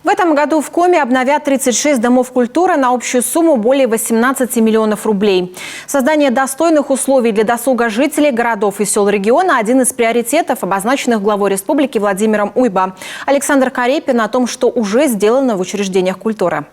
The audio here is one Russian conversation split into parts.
В этом году в Коми обновят 36 домов культуры на общую сумму более 18 миллионов рублей. Создание достойных условий для досуга жителей городов и сел региона – один из приоритетов, обозначенных главой республики Владимиром Уйба. Александр Карепин о том, что уже сделано в учреждениях культуры.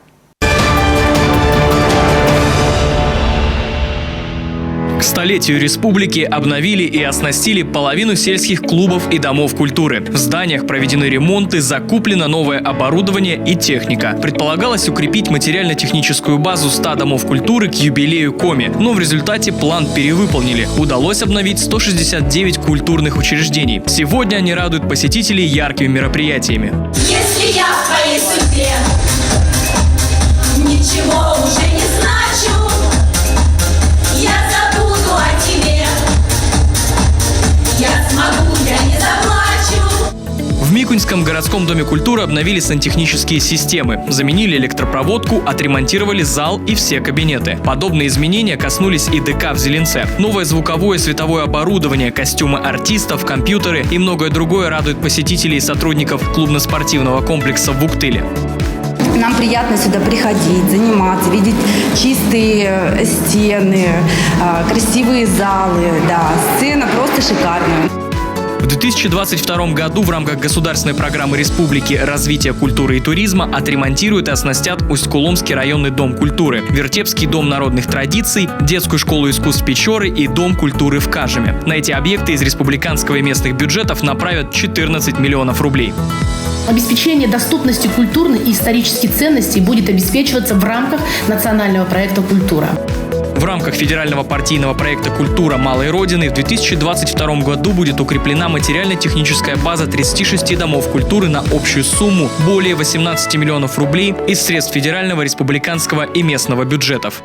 К столетию республики обновили и оснастили половину сельских клубов и домов культуры. В зданиях проведены ремонты, закуплено новое оборудование и техника. Предполагалось укрепить материально-техническую базу 100 домов культуры к юбилею Коми. Но в результате план перевыполнили. Удалось обновить 169 культурных учреждений. Сегодня они радуют посетителей яркими мероприятиями. Если я в твоей судьбе ничего уже не значу, я забуду о тебе, я смогу, я не заплачу. В Микуньском городском доме культуры обновили сантехнические системы, заменили электропроводку, отремонтировали зал и все кабинеты. Подобные изменения коснулись и ДК в Зеленце. Новое звуковое и световое оборудование, костюмы артистов, компьютеры и многое другое радует посетителей и сотрудников клубно-спортивного комплекса в Уктыле. Нам приятно сюда приходить, заниматься, видеть чистые стены, красивые залы. Да, сцена просто шикарная. В 2022 году в рамках государственной программы республики развития культуры и туризма отремонтируют и оснастят Усть-Куломский районный дом культуры, Вертепский дом народных традиций, детскую школу искусств Печоры и дом культуры в Кажеме. На эти объекты из республиканского и местных бюджетов направят 14 миллионов рублей. Обеспечение доступности культурной и исторических ценностей будет обеспечиваться в рамках национального проекта «Культура». В рамках федерального партийного проекта «Культура малой Родины» в 2022 году будет укреплена материально-техническая база 36 домов культуры на общую сумму более 18 миллионов рублей из средств федерального, республиканского и местного бюджетов.